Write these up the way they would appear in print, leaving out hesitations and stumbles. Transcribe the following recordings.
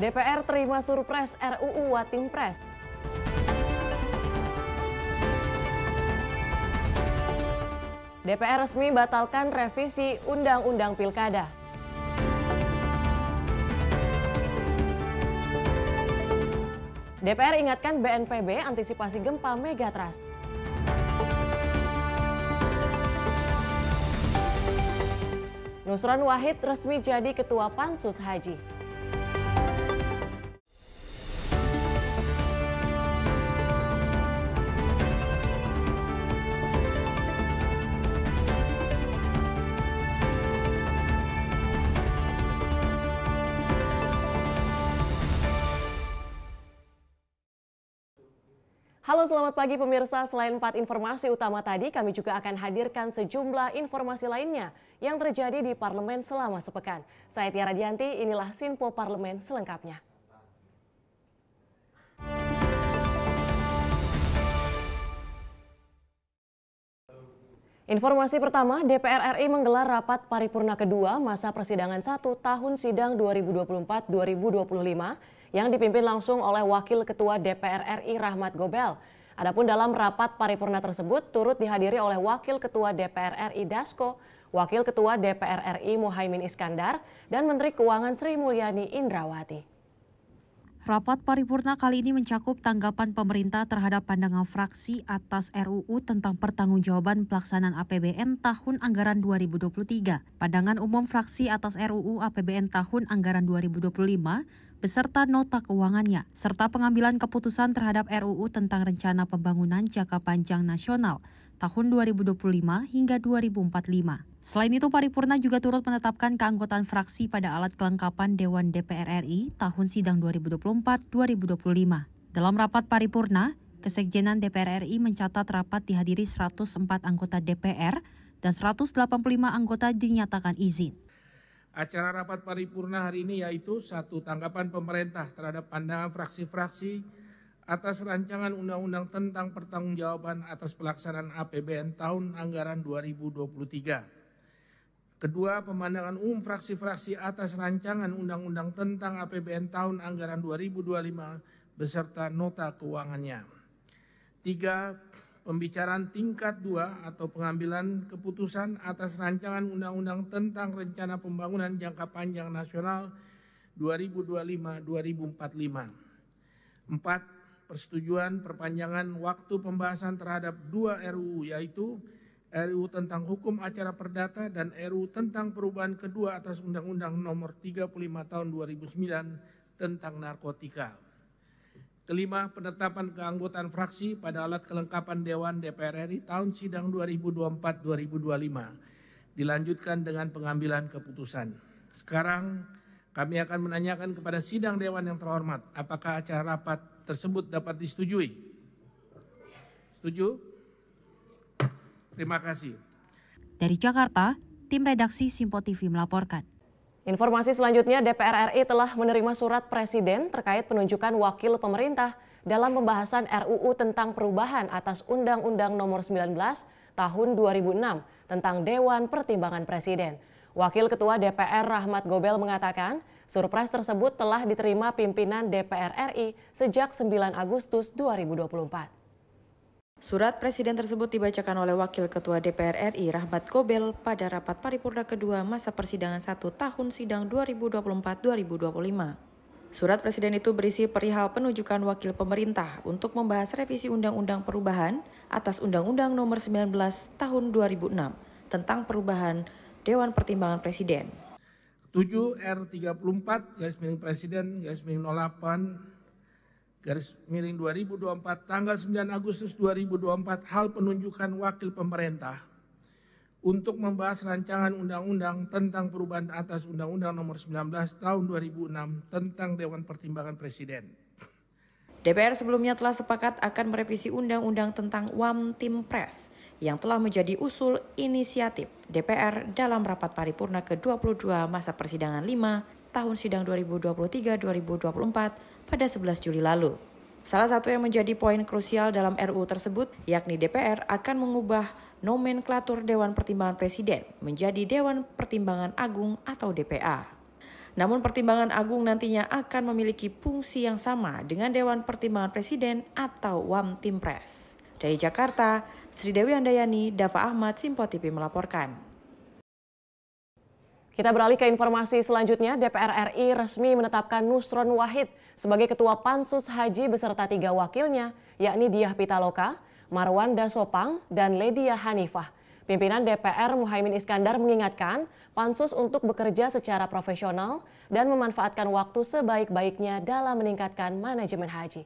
DPR terima surpres RUU Watimpres. DPR resmi batalkan revisi Undang-Undang Pilkada. DPR ingatkan BNPB antisipasi gempa Megatrust. Nusron Wahid resmi jadi Ketua Pansus Haji. Halo, selamat pagi pemirsa. Selain 4 informasi utama tadi, kami juga akan hadirkan sejumlah informasi lainnya yang terjadi di Parlemen selama sepekan. Saya Tiara Dianti, inilah Sinpo Parlemen selengkapnya. Informasi pertama, DPR RI menggelar rapat paripurna kedua masa persidangan 1 tahun sidang 2024-2025 yang dipimpin langsung oleh Wakil Ketua DPR RI Rahmat Gobel. Adapun dalam rapat paripurna tersebut turut dihadiri oleh Wakil Ketua DPR RI Dasko, Wakil Ketua DPR RI Muhaimin Iskandar, dan Menteri Keuangan Sri Mulyani Indrawati. Rapat paripurna kali ini mencakup tanggapan pemerintah terhadap pandangan fraksi atas RUU tentang pertanggungjawaban pelaksanaan APBN tahun anggaran 2023, pandangan umum fraksi atas RUU APBN tahun anggaran 2025, beserta nota keuangannya, serta pengambilan keputusan terhadap RUU tentang Rencana Pembangunan Jangka Panjang Nasional tahun 2025 hingga 2045. Selain itu, paripurna juga turut menetapkan keanggotaan fraksi pada alat kelengkapan Dewan DPR RI tahun sidang 2024-2025. Dalam rapat paripurna, Kesekjenan DPR RI mencatat rapat dihadiri 104 anggota DPR dan 185 anggota dinyatakan izin. Acara rapat paripurna hari ini yaitu 1. Tanggapan pemerintah terhadap pandangan fraksi-fraksi atas rancangan undang-undang tentang pertanggungjawaban atas pelaksanaan APBN tahun anggaran 2023. Kedua, pemandangan umum fraksi-fraksi atas rancangan undang-undang tentang APBN tahun anggaran 2025 beserta nota keuangannya. 3. Pembicaraan tingkat 2 atau pengambilan keputusan atas rancangan undang-undang tentang Rencana Pembangunan Jangka Panjang Nasional 2025-2045. 4. Persetujuan perpanjangan waktu pembahasan terhadap 2 RUU yaitu RUU tentang Hukum Acara Perdata dan RUU tentang perubahan kedua atas Undang-Undang Nomor 35 Tahun 2009 tentang narkotika. Kelima, penetapan keanggotaan fraksi pada alat kelengkapan Dewan DPR RI tahun sidang 2024-2025. Dilanjutkan dengan pengambilan keputusan. Sekarang kami akan menanyakan kepada sidang Dewan yang terhormat, apakah acara rapat tersebut dapat disetujui? Setuju? Terima kasih. Dari Jakarta, tim redaksi Simpo TV melaporkan. Informasi selanjutnya, DPR RI telah menerima surat Presiden terkait penunjukan wakil pemerintah dalam pembahasan RUU tentang perubahan atas Undang-Undang Nomor 19 Tahun 2006 tentang Dewan Pertimbangan Presiden. Wakil Ketua DPR Rahmat Gobel mengatakan, surpres tersebut telah diterima pimpinan DPR RI sejak 9 Agustus 2024. Surat Presiden tersebut dibacakan oleh Wakil Ketua DPR RI Rahmat Gobel pada rapat paripurna kedua masa persidangan 1 tahun sidang 2024-2025. Surat Presiden itu berisi perihal penunjukan wakil pemerintah untuk membahas revisi Undang-Undang Perubahan atas Undang-Undang Nomor 19 Tahun 2006 tentang perubahan Dewan Pertimbangan Presiden. 7 R34-Presiden-08 /2024 tanggal 9 Agustus 2024 hal penunjukan wakil pemerintah untuk membahas rancangan undang-undang tentang perubahan atas Undang-Undang Nomor 19 Tahun 2006 tentang Dewan Pertimbangan Presiden. DPR sebelumnya telah sepakat akan merevisi Undang-Undang tentang Watimpres yang telah menjadi usul inisiatif DPR dalam rapat paripurna ke-22 masa persidangan 5 tahun sidang 2023-2024 pada 11 Juli lalu. Salah satu yang menjadi poin krusial dalam RUU tersebut yakni DPR akan mengubah nomenklatur Dewan Pertimbangan Presiden menjadi Dewan Pertimbangan Agung atau DPA. Namun Pertimbangan Agung nantinya akan memiliki fungsi yang sama dengan Dewan Pertimbangan Presiden atau Wamtimpres. Dari Jakarta, Sri Dewi Andayani, Dava Ahmad, Simpo TV melaporkan. Kita beralih ke informasi selanjutnya. DPR RI resmi menetapkan Nusron Wahid sebagai Ketua Pansus Haji beserta 3 wakilnya, yakni Diah Pitaloka, Marwan Dasopang, dan Ledia Hanifah. Pimpinan DPR Muhaimin Iskandar mengingatkan Pansus untuk bekerja secara profesional dan memanfaatkan waktu sebaik-baiknya dalam meningkatkan manajemen haji.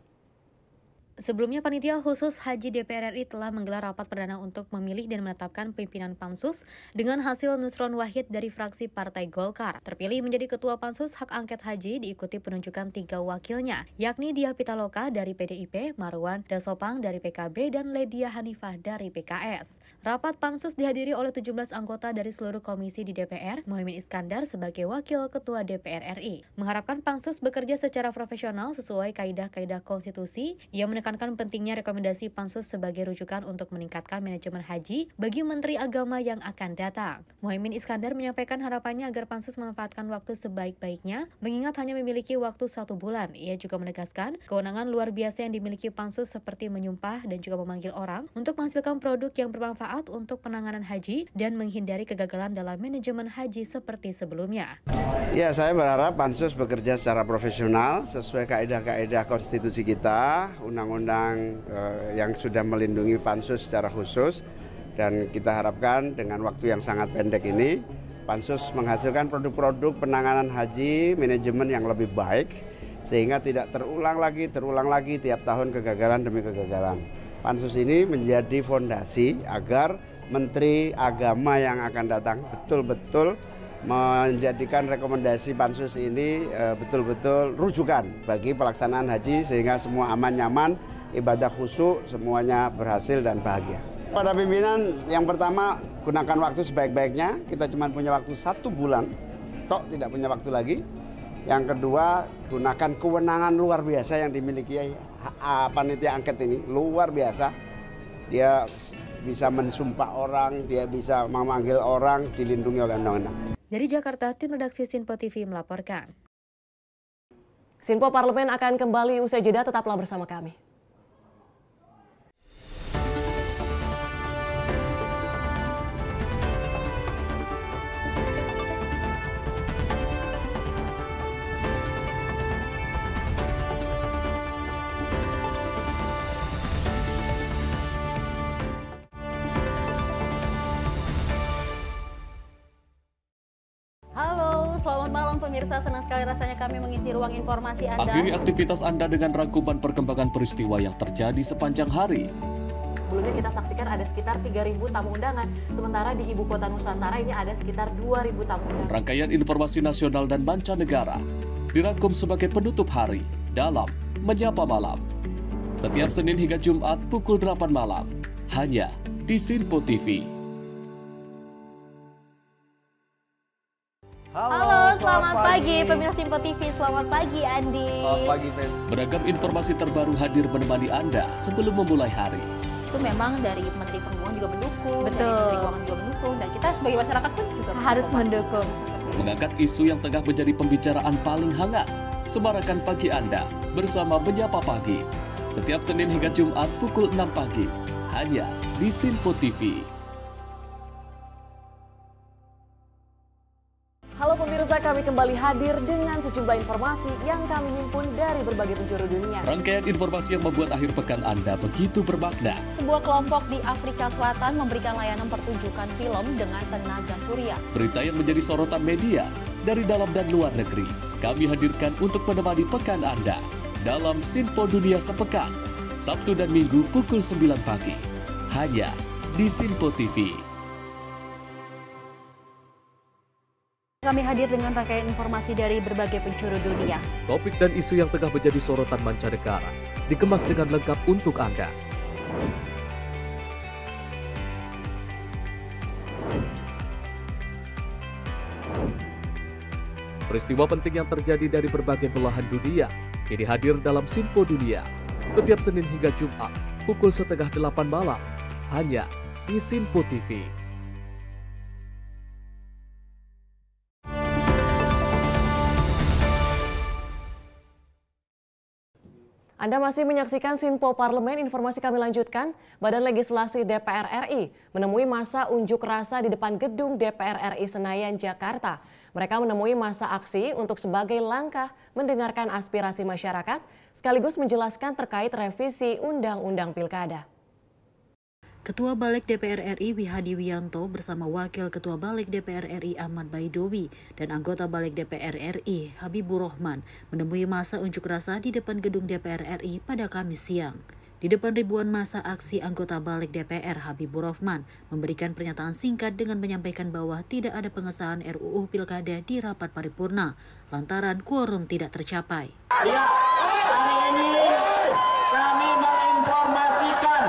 Sebelumnya, Panitia Khusus Haji DPR RI telah menggelar rapat perdana untuk memilih dan menetapkan pimpinan Pansus dengan hasil Nusron Wahid dari fraksi Partai Golkar. Terpilih menjadi Ketua Pansus Hak Angket Haji diikuti penunjukan 3 wakilnya, yakni Diah Pitaloka dari PDIP, Marwan Dasopang dari PKB, dan Ledia Hanifah dari PKS. Rapat Pansus dihadiri oleh 17 anggota dari seluruh komisi di DPR, Muhaimin Iskandar sebagai Wakil Ketua DPR RI. Mengharapkan Pansus bekerja secara profesional sesuai kaidah-kaidah konstitusi. Ia menekankan pentingnya rekomendasi Pansus sebagai rujukan untuk meningkatkan manajemen haji bagi Menteri Agama yang akan datang. Muhaimin Iskandar menyampaikan harapannya agar Pansus memanfaatkan waktu sebaik-baiknya, mengingat hanya memiliki waktu 1 bulan. Ia juga menegaskan kewenangan luar biasa yang dimiliki Pansus seperti menyumpah dan juga memanggil orang untuk menghasilkan produk yang bermanfaat untuk penanganan haji dan menghindari kegagalan dalam manajemen haji seperti sebelumnya. Ya, saya berharap Pansus bekerja secara profesional sesuai kaidah-kaidah konstitusi kita, undang-undang yang sudah melindungi Pansus secara khusus, dan kita harapkan dengan waktu yang sangat pendek ini Pansus menghasilkan produk-produk penanganan haji manajemen yang lebih baik sehingga tidak terulang lagi tiap tahun kegagalan demi kegagalan. Pansus ini menjadi fondasi agar Menteri Agama yang akan datang betul-betul menjadikan rekomendasi Pansus ini betul-betul rujukan bagi pelaksanaan haji sehingga semua aman nyaman, ibadah khusyuk, semuanya berhasil dan bahagia. Pada pimpinan yang pertama, gunakan waktu sebaik-baiknya. Kita cuma punya waktu 1 bulan, tidak punya waktu lagi. Yang kedua, gunakan kewenangan luar biasa yang dimiliki panitia angket ini, luar biasa. Dia bisa mensumpah orang, dia bisa memanggil orang, dilindungi oleh undang-undang. Dari Jakarta, tim redaksi Simpo TV melaporkan. Sinpo Parlemen akan kembali usai jeda, tetaplah bersama kami. Selamat malam pemirsa, senang sekali rasanya kami mengisi ruang informasi Anda. Akhiri aktivitas Anda dengan rangkuman perkembangan peristiwa yang terjadi sepanjang hari. Sebelumnya kita saksikan ada sekitar 3.000 tamu undangan, sementara di Ibu Kota Nusantara ini ada sekitar 2.000 tamu undangan. Rangkaian informasi nasional dan mancanegara dirangkum sebagai penutup hari dalam Menyapa Malam. Setiap Senin hingga Jumat pukul 8 malam, hanya di Sinpo TV. Halo, selamat pagi pemirsa Sinpo TV. Selamat pagi Andi. Selamat pagi, Fen. Beragam informasi terbaru hadir menemani Anda sebelum memulai hari. Itu memang dari Menteri Perhubungan juga mendukung, Betul. dari Menteri Keuangan juga mendukung, dan kita sebagai masyarakat pun juga harus mendukung. Mengangkat isu yang tengah menjadi pembicaraan paling hangat. Semarakan pagi Anda bersama Menyapa Pagi. Setiap Senin hingga Jumat pukul 6 pagi. Hanya di Sinpo TV. Halo pemirsa, kami kembali hadir dengan sejumlah informasi yang kami himpun dari berbagai penjuru dunia. Rangkaian informasi yang membuat akhir pekan Anda begitu bermakna. Sebuah kelompok di Afrika Selatan memberikan layanan pertunjukan film dengan tenaga surya. Berita yang menjadi sorotan media dari dalam dan luar negeri. Kami hadirkan untuk menemani pekan Anda dalam Sinpo Dunia Sepekan, Sabtu dan Minggu pukul 9 pagi. Hanya di Sinpo TV. Kami hadir dengan rangkaian informasi dari berbagai penjuru dunia. Topik dan isu yang tengah menjadi sorotan mancanegara dikemas dengan lengkap untuk Anda. Peristiwa penting yang terjadi dari berbagai belahan dunia kini hadir dalam Sinpo Dunia. Setiap Senin hingga Jumat pukul 7:30 malam hanya di Sinpo TV. Anda masih menyaksikan Sinpo Parlemen. Informasi kami lanjutkan. Badan Legislasi DPR RI menemui masa unjuk rasa di depan gedung DPR RI Senayan, Jakarta. Mereka menemui masa aksi untuk sebagai langkah mendengarkan aspirasi masyarakat, sekaligus menjelaskan terkait revisi Undang-Undang Pilkada. Ketua Balik DPR RI Wihadi Wiyanto bersama Wakil Ketua Balik DPR RI Ahmad Baidowi dan anggota Balik DPR RI Habibur Rahman menemui masa unjuk rasa di depan gedung DPR RI pada Kamis siang. Di depan ribuan masa aksi, anggota Balik DPR Habibur Rahman memberikan pernyataan singkat dengan menyampaikan bahwa tidak ada pengesahan RUU Pilkada di rapat paripurna lantaran quorum tidak tercapai. Ya, hari ini kami menginformasikan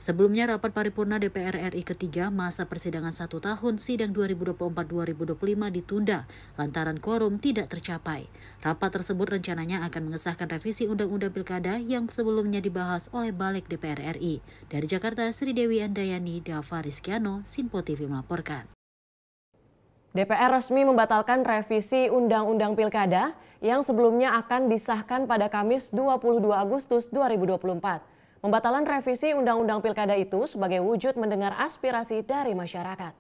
Sebelumnya, rapat paripurna DPR RI ketiga masa persidangan 1 tahun sidang 2024-2025 ditunda lantaran quorum tidak tercapai. Rapat tersebut rencananya akan mengesahkan revisi Undang-Undang Pilkada yang sebelumnya dibahas oleh Balik DPR RI. Dari Jakarta, Sri Dewi Andayani, Dava Rizkyano, Sinpo TV melaporkan. DPR resmi membatalkan revisi Undang-Undang Pilkada yang sebelumnya akan disahkan pada Kamis 22 Agustus 2024. Pembatalan revisi Undang-Undang Pilkada itu sebagai wujud mendengar aspirasi dari masyarakat.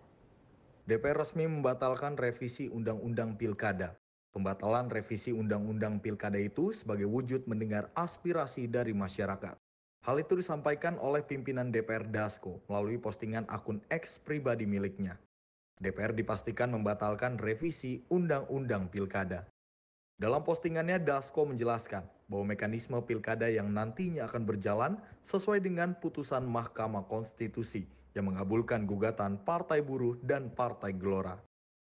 DPR resmi membatalkan revisi Undang-Undang Pilkada. Pembatalan revisi Undang-Undang Pilkada itu sebagai wujud mendengar aspirasi dari masyarakat. Hal itu disampaikan oleh pimpinan DPR Dasko melalui postingan akun X pribadi miliknya. DPR dipastikan membatalkan revisi Undang-Undang Pilkada. Dalam postingannya, Dasko menjelaskan bahwa mekanisme pilkada yang nantinya akan berjalan sesuai dengan putusan Mahkamah Konstitusi yang mengabulkan gugatan Partai Buruh dan Partai Gelora.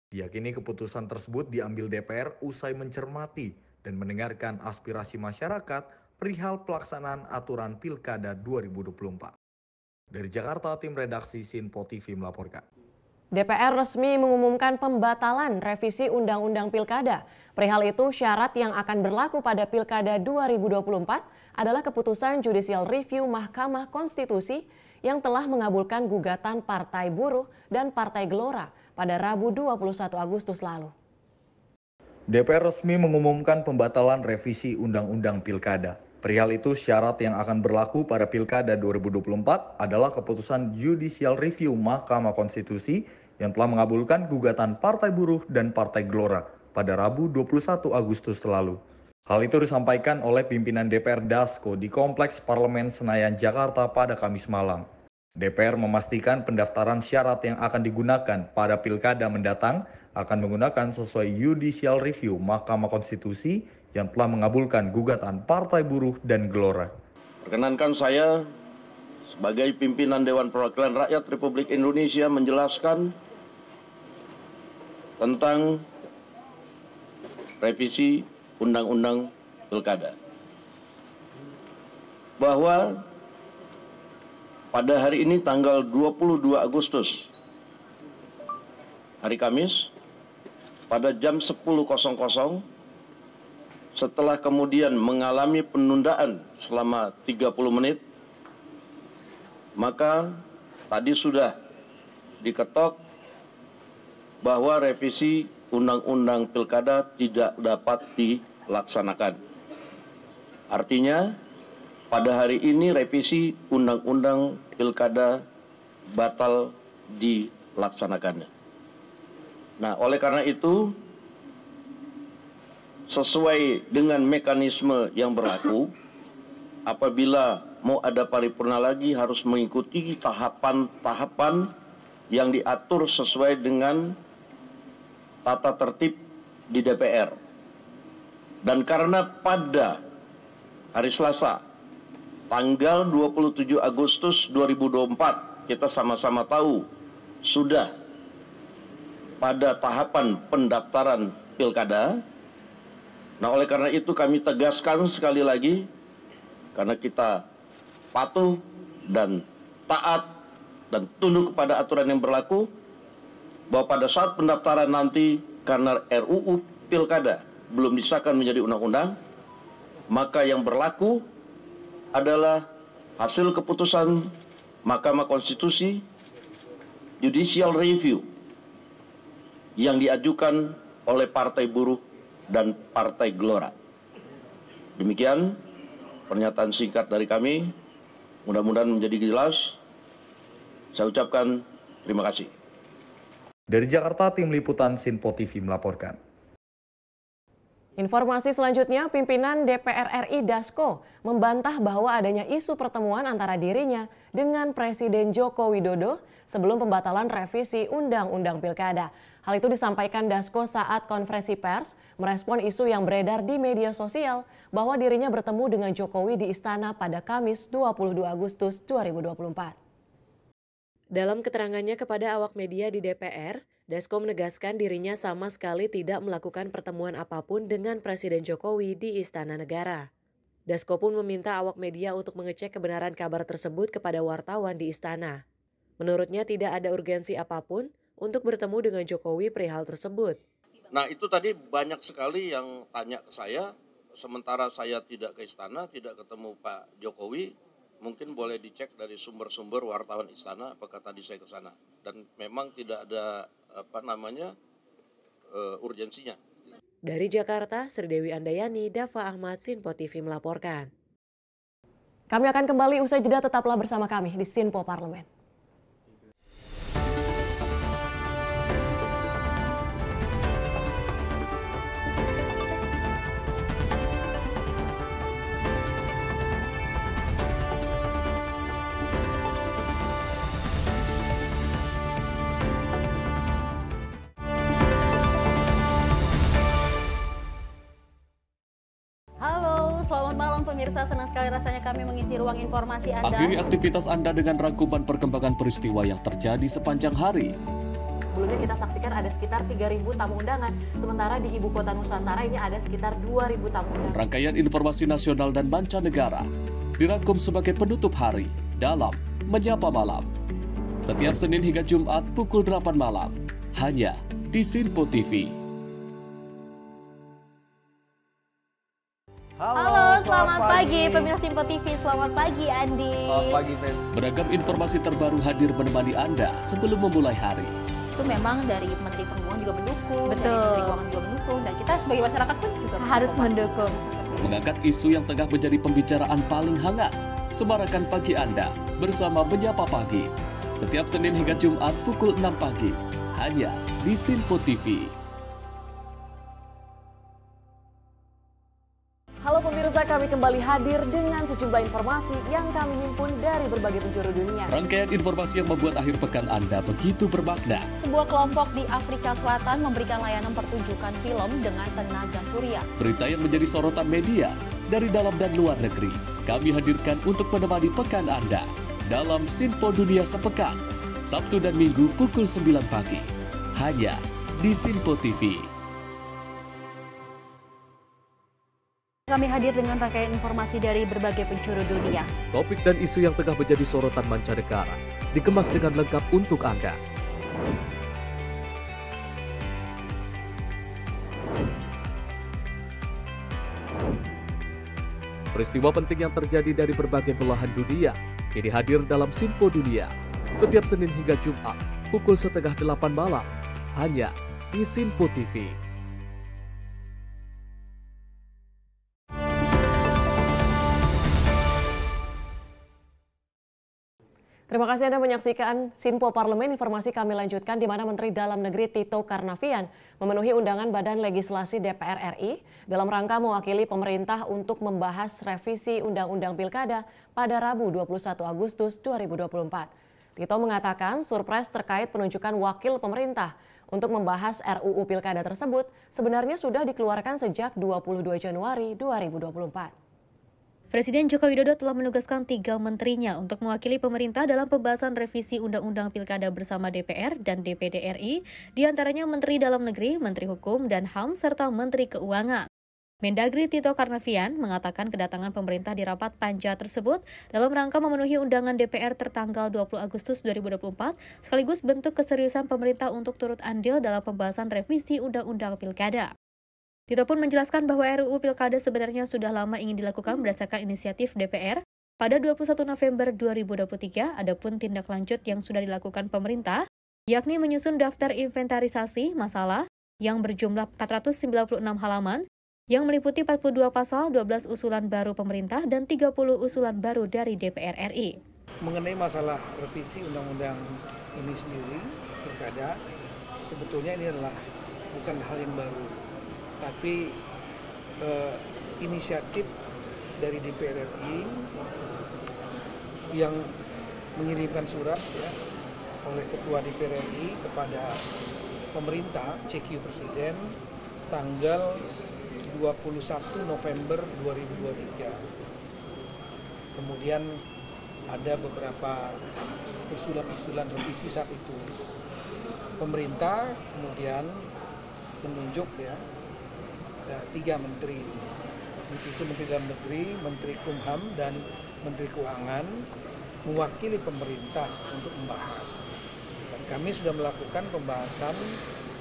Diyakini keputusan tersebut diambil DPR usai mencermati dan mendengarkan aspirasi masyarakat perihal pelaksanaan aturan Pilkada 2024. Dari Jakarta, tim redaksi Sinpo TV melaporkan. DPR resmi mengumumkan pembatalan revisi Undang-Undang Pilkada. Perihal itu, syarat yang akan berlaku pada Pilkada 2024 adalah keputusan Judicial Review Mahkamah Konstitusi yang telah mengabulkan gugatan Partai Buruh dan Partai Gelora pada Rabu 21 Agustus lalu. DPR resmi mengumumkan pembatalan revisi Undang-Undang Pilkada. Perihal itu, syarat yang akan berlaku pada Pilkada 2024 adalah keputusan Judicial Review Mahkamah Konstitusi yang telah mengabulkan gugatan Partai Buruh dan Partai Gelora pada Rabu 21 Agustus lalu. Hal itu disampaikan oleh pimpinan DPR Dasko di Kompleks Parlemen Senayan, Jakarta pada Kamis malam. DPR memastikan pendaftaran syarat yang akan digunakan pada Pilkada mendatang akan menggunakan sesuai Judicial Review Mahkamah Konstitusi yang telah mengabulkan gugatan Partai Buruh dan Gelora. Perkenankan saya sebagai pimpinan Dewan Perwakilan Rakyat Republik Indonesia menjelaskan tentang revisi Undang-Undang Pilkada. Bahwa pada hari ini tanggal 22 Agustus, hari Kamis, pada jam 10.00, setelah kemudian mengalami penundaan selama 30 menit, maka tadi sudah diketok bahwa revisi Undang-Undang Pilkada tidak dapat dilaksanakan. Artinya, pada hari ini revisi Undang-Undang Pilkada batal dilaksanakannya. Nah, oleh karena itu, sesuai dengan mekanisme yang berlaku, apabila mau ada paripurna lagi harus mengikuti tahapan-tahapan yang diatur sesuai dengan tata tertib di DPR. Dan karena pada hari Selasa, tanggal 27 Agustus 2024, kita sama-sama tahu sudah pada tahapan pendaftaran pilkada. Nah, oleh karena itu kami tegaskan sekali lagi, karena kita patuh dan taat dan tunduk kepada aturan yang berlaku, bahwa pada saat pendaftaran nanti karena RUU Pilkada belum disahkan menjadi undang-undang, maka yang berlaku adalah hasil keputusan Mahkamah Konstitusi Judicial Review yang diajukan oleh Partai Buruh dan Partai Gelora. Demikian pernyataan singkat dari kami, mudah-mudahan menjadi jelas. Saya ucapkan terima kasih. Dari Jakarta, tim liputan Sinpo TV melaporkan. Informasi selanjutnya, pimpinan DPR RI Dasko membantah bahwa adanya isu pertemuan antara dirinya dengan Presiden Joko Widodo sebelum pembatalan revisi Undang-Undang Pilkada. Hal itu disampaikan Dasko saat konferensi pers merespon isu yang beredar di media sosial bahwa dirinya bertemu dengan Jokowi di Istana pada Kamis 22 Agustus 2024. Dalam keterangannya kepada awak media di DPR, Dasko menegaskan dirinya sama sekali tidak melakukan pertemuan apapun dengan Presiden Jokowi di Istana Negara. Dasko pun meminta awak media untuk mengecek kebenaran kabar tersebut kepada wartawan di Istana. Menurutnya tidak ada urgensi apapun untuk bertemu dengan Jokowi perihal tersebut. Nah, itu tadi banyak sekali yang tanya ke saya, sementara saya tidak ke Istana, tidak ketemu Pak Jokowi. Mungkin boleh dicek dari sumber-sumber wartawan Istana apakah tadi saya ke sana, dan memang tidak ada urgensinya. Dari Jakarta, Sri Dewi Andayani, Dava Ahmad, Sinpo TV melaporkan. Kami akan kembali usai jeda, tetaplah bersama kami di Sinpo Parlemen. Pemirsa, senang sekali rasanya kami mengisi ruang informasi Anda. Akhiri aktivitas Anda dengan rangkuman perkembangan peristiwa yang terjadi sepanjang hari. Sebelumnya kita saksikan ada sekitar 3.000 tamu undangan, sementara di Ibu Kota Nusantara ini ada sekitar 2.000 tamu undangan. Rangkaian informasi nasional dan mancanegara dirangkum sebagai penutup hari dalam Menyapa Malam. Setiap Senin hingga Jumat pukul 8 malam, hanya di Sinpo TV. Halo, selamat pagi pemirsa Sinpo TV. Selamat pagi Andi. Selamat pagi, Fen. Beragam informasi terbaru hadir menemani Anda sebelum memulai hari. Itu memang dari Menteri Perhubungan juga mendukung, Betul. dari Menteri Keuangan juga mendukung, dan kita sebagai masyarakat pun juga harus mendukung. Mengangkat isu yang tengah menjadi pembicaraan paling hangat. Semarakan pagi Anda bersama Menyapa Pagi. Setiap Senin hingga Jumat pukul 6 pagi, hanya di Sinpo TV. Halo pemirsa, kami kembali hadir dengan sejumlah informasi yang kami himpun dari berbagai penjuru dunia. Rangkaian informasi yang membuat akhir pekan Anda begitu bermakna. Sebuah kelompok di Afrika Selatan memberikan layanan pertunjukan film dengan tenaga surya. Berita yang menjadi sorotan media dari dalam dan luar negeri, kami hadirkan untuk menemani pekan Anda dalam Sinpo Dunia Sepekan, Sabtu dan Minggu pukul 9 pagi, hanya di Sinpo TV. Kami hadir dengan rangkaian informasi dari berbagai penjuru dunia. Topik dan isu yang tengah menjadi sorotan mancanegara dikemas dengan lengkap untuk Anda. Peristiwa penting yang terjadi dari berbagai belahan dunia kini hadir dalam Sinpo Dunia setiap Senin hingga Jumat pukul 7:30 malam, hanya di Sinpo TV. Terima kasih Anda menyaksikan Sinpo Parlemen. Informasi kami lanjutkan di mana Menteri Dalam Negeri Tito Karnavian memenuhi undangan Badan Legislasi DPR RI dalam rangka mewakili pemerintah untuk membahas revisi Undang-Undang Pilkada pada Rabu 21 Agustus 2024. Tito mengatakan surpres terkait penunjukan wakil pemerintah untuk membahas RUU Pilkada tersebut sebenarnya sudah dikeluarkan sejak 22 Januari 2024. Presiden Joko Widodo telah menugaskan 3 menterinya untuk mewakili pemerintah dalam pembahasan revisi Undang-Undang Pilkada bersama DPR dan DPD RI, diantaranya Menteri Dalam Negeri, Menteri Hukum dan HAM, serta Menteri Keuangan. Mendagri Tito Karnavian mengatakan kedatangan pemerintah di rapat panja tersebut dalam rangka memenuhi undangan DPR tertanggal 20 Agustus 2024, sekaligus bentuk keseriusan pemerintah untuk turut andil dalam pembahasan revisi Undang-Undang Pilkada. Tito pun menjelaskan bahwa RUU Pilkada sebenarnya sudah lama ingin dilakukan berdasarkan inisiatif DPR pada 21 November 2023, adapun tindak lanjut yang sudah dilakukan pemerintah, yakni menyusun daftar inventarisasi masalah yang berjumlah 496 halaman, yang meliputi 42 pasal, 12 usulan baru pemerintah, dan 30 usulan baru dari DPR RI. Mengenai masalah revisi undang-undang ini sendiri, Pilkada, sebetulnya ini adalah bukan hal yang baru, tapi inisiatif dari DPR RI yang mengirimkan surat ya, oleh Ketua DPR RI kepada pemerintah, CQ Presiden, tanggal 21 November 2023. Kemudian ada beberapa usulan-usulan revisi saat itu. Pemerintah kemudian menunjuk ya 3 menteri. Itu Menteri Dalam Negeri, Menteri Kumham, dan Menteri Keuangan mewakili pemerintah untuk membahas. Dan kami sudah melakukan pembahasan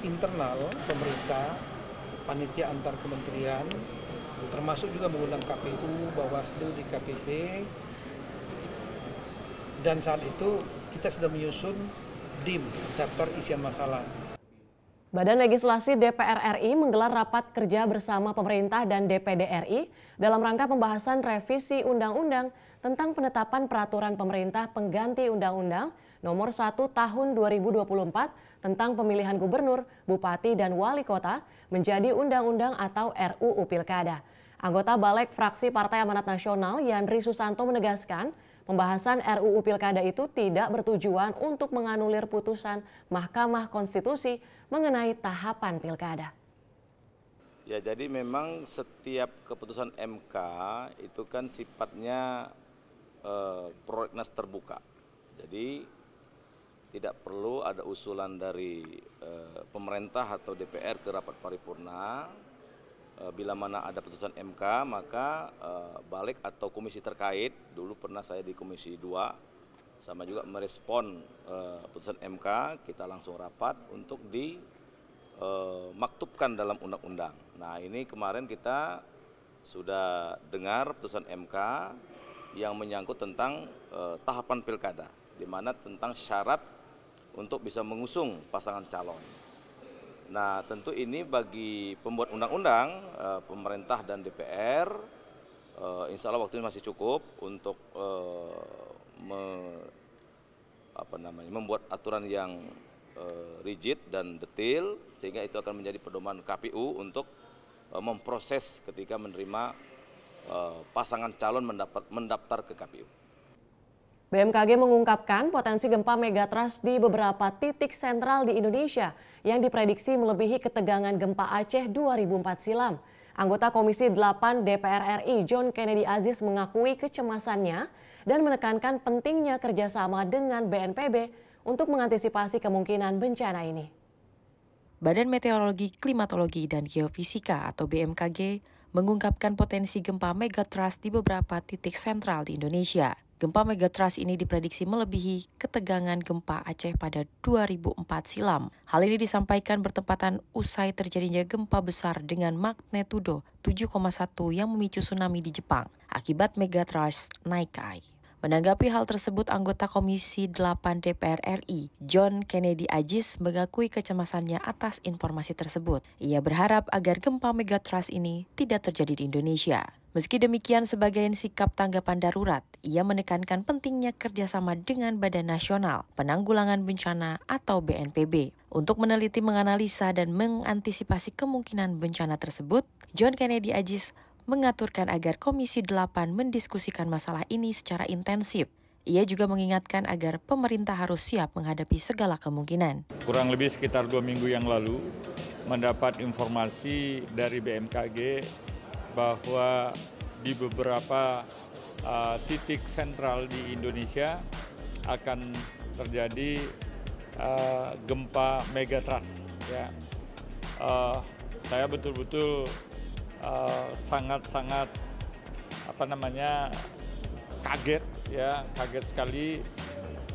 internal pemerintah, panitia antar kementerian, termasuk juga mengundang KPU, Bawaslu, DKPP, dan saat itu kita sudah menyusun DIM, daftar isian masalah. Badan Legislasi DPR RI menggelar rapat kerja bersama pemerintah dan DPD RI dalam rangka pembahasan revisi undang-undang tentang penetapan peraturan pemerintah pengganti Undang-Undang Nomor 1 Tahun 2024 tentang pemilihan gubernur, bupati, dan wali kota menjadi undang-undang atau RUU Pilkada. Anggota Balik Fraksi Partai Amanat Nasional Yandri Susanto menegaskan, pembahasan RUU Pilkada itu tidak bertujuan untuk menganulir putusan Mahkamah Konstitusi mengenai tahapan pilkada. Ya, jadi memang setiap keputusan MK itu kan sifatnya prolegnas terbuka. Jadi tidak perlu ada usulan dari pemerintah atau DPR ke rapat paripurna. Bila mana ada putusan MK, maka balik atau komisi terkait, dulu pernah saya di Komisi 2, sama juga merespon putusan MK, kita langsung rapat untuk dimaktubkan dalam undang-undang. Nah, ini kemarin kita sudah dengar putusan MK yang menyangkut tentang tahapan pilkada, di mana tentang syarat untuk bisa mengusung pasangan calon. Nah, tentu ini bagi pembuat undang-undang, pemerintah dan DPR, insya Allah waktu ini masih cukup untuk membuat aturan yang rigid dan detail, sehingga itu akan menjadi pedoman KPU untuk memproses ketika menerima pasangan calon mendaftar ke KPU. BMKG mengungkapkan potensi gempa megatrust di beberapa titik sentral di Indonesia yang diprediksi melebihi ketegangan gempa Aceh 2004 silam. Anggota Komisi 8 DPR RI John Kennedy Aziz mengakui kecemasannya dan menekankan pentingnya kerjasama dengan BNPB untuk mengantisipasi kemungkinan bencana ini. Badan Meteorologi, Klimatologi, dan Geofisika atau BMKG mengungkapkan potensi gempa megatrust di beberapa titik sentral di Indonesia. Gempa megatrust ini diprediksi melebihi ketegangan gempa Aceh pada 2004 silam. Hal ini disampaikan bertepatan usai terjadinya gempa besar dengan magnitudo 7,1 yang memicu tsunami di Jepang akibat megatrust Naikai. Menanggapi hal tersebut, anggota Komisi 8 DPR RI, John Kennedy Aziz, mengakui kecemasannya atas informasi tersebut. Ia berharap agar gempa megatrust ini tidak terjadi di Indonesia. Meski demikian, sebagai sikap tanggapan darurat, ia menekankan pentingnya kerjasama dengan Badan Nasional Penanggulangan Bencana atau BNPB. Untuk meneliti, menganalisa, dan mengantisipasi kemungkinan bencana tersebut, John Kennedy Aziz mengaturkan agar Komisi 8 mendiskusikan masalah ini secara intensif. Ia juga mengingatkan agar pemerintah harus siap menghadapi segala kemungkinan. Kurang lebih sekitar 2 minggu yang lalu, mendapat informasi dari BMKG bahwa di beberapa titik sentral di Indonesia akan terjadi gempa megatrust. Ya. Saya betul-betul sangat-sangat kaget sekali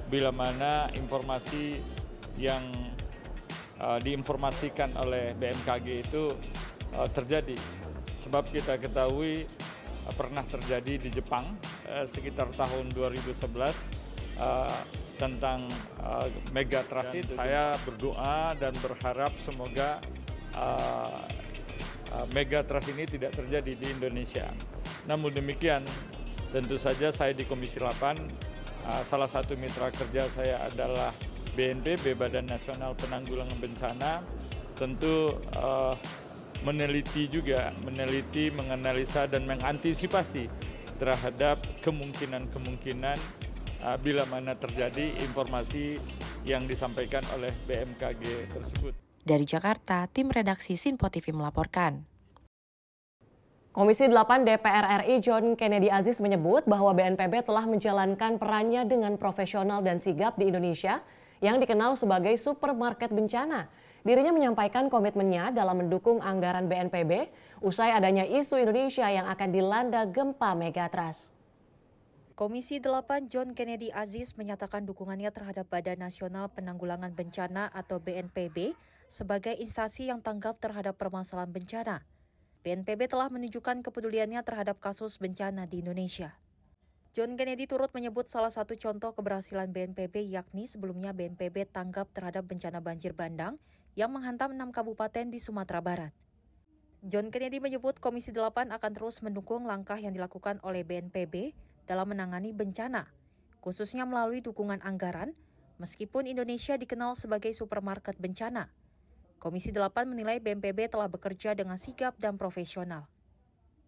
bila mana informasi yang diinformasikan oleh BMKG itu terjadi. Sebab kita ketahui pernah terjadi di Jepang sekitar tahun 2011 tentang megatrust itu. Saya berdoa dan berharap semoga megatrust ini tidak terjadi di Indonesia. Namun demikian, tentu saja saya di Komisi 8, salah satu mitra kerja saya adalah BNPB, Badan Nasional Penanggulangan Bencana, tentu meneliti, menganalisa dan mengantisipasi terhadap kemungkinan-kemungkinan bila mana terjadi informasi yang disampaikan oleh BMKG tersebut. Dari Jakarta, tim redaksi Sinpo TV melaporkan. Komisi 8 DPR RI John Kennedy Aziz menyebut bahwa BNPB telah menjalankan perannya dengan profesional dan sigap di Indonesia yang dikenal sebagai supermarket bencana. Dirinya menyampaikan komitmennya dalam mendukung anggaran BNPB usai adanya isu Indonesia yang akan dilanda gempa megatrust. Komisi 8 John Kennedy Aziz menyatakan dukungannya terhadap Badan Nasional Penanggulangan Bencana atau BNPB sebagai instansi yang tanggap terhadap permasalahan bencana. BNPB telah menunjukkan kepeduliannya terhadap kasus bencana di Indonesia. John Kennedy turut menyebut salah satu contoh keberhasilan BNPB yakni sebelumnya BNPB tanggap terhadap bencana banjir bandang yang menghantam 6 kabupaten di Sumatera Barat. John Kennedy menyebut Komisi 8 akan terus mendukung langkah yang dilakukan oleh BNPB dalam menangani bencana, khususnya melalui dukungan anggaran, meskipun Indonesia dikenal sebagai supermarket bencana. Komisi 8 menilai BNPB telah bekerja dengan sigap dan profesional.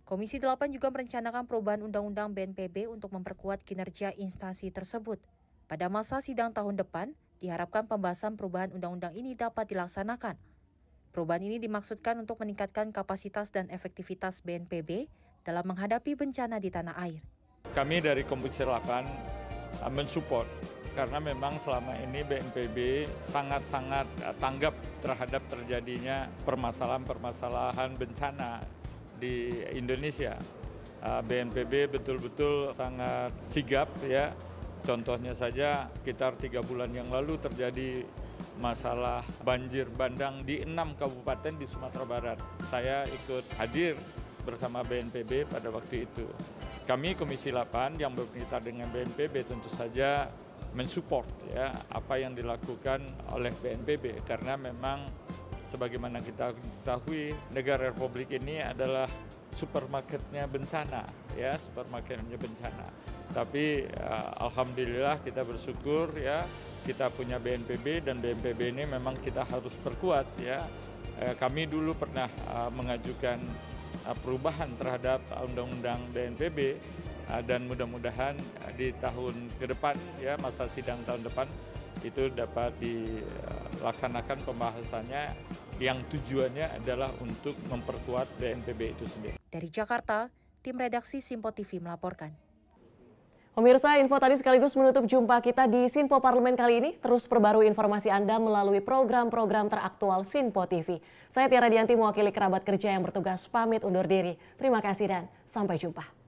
Komisi 8 juga merencanakan perubahan Undang-Undang BNPB untuk memperkuat kinerja instansi tersebut. Pada masa sidang tahun depan, diharapkan pembahasan perubahan undang-undang ini dapat dilaksanakan. Perubahan ini dimaksudkan untuk meningkatkan kapasitas dan efektivitas BNPB dalam menghadapi bencana di tanah air. Kami dari Komisi 8 mensupport karena memang selama ini BNPB sangat-sangat tanggap terhadap terjadinya permasalahan-permasalahan bencana di Indonesia. BNPB betul-betul sangat sigap ya. Contohnya saja sekitar 3 bulan yang lalu terjadi masalah banjir bandang di 6 kabupaten di Sumatera Barat. Saya ikut hadir bersama BNPB pada waktu itu. Kami Komisi 8 yang bermitra dengan BNPB tentu saja mensupport ya apa yang dilakukan oleh BNPB karena memang sebagaimana kita ketahui negara Republik ini adalah supermarketnya bencana ya, supermarketnya bencana. Tapi alhamdulillah kita bersyukur ya kita punya BNPB dan BNPB ini memang kita harus perkuat ya. Kami dulu pernah mengajukan perubahan terhadap Undang-Undang BNPB dan mudah-mudahan di tahun ke depan ya masa sidang tahun depan itu dapat dilaksanakan pembahasannya yang tujuannya adalah untuk memperkuat BNPB itu sendiri. Dari Jakarta, tim redaksi Sinpo TV melaporkan. Pemirsa, info tadi sekaligus menutup jumpa kita di Sinpo Parlemen kali ini. Terus perbarui informasi Anda melalui program-program teraktual Sinpo TV. Saya Tiara Dianti mewakili kerabat kerja yang bertugas pamit undur diri. Terima kasih dan sampai jumpa.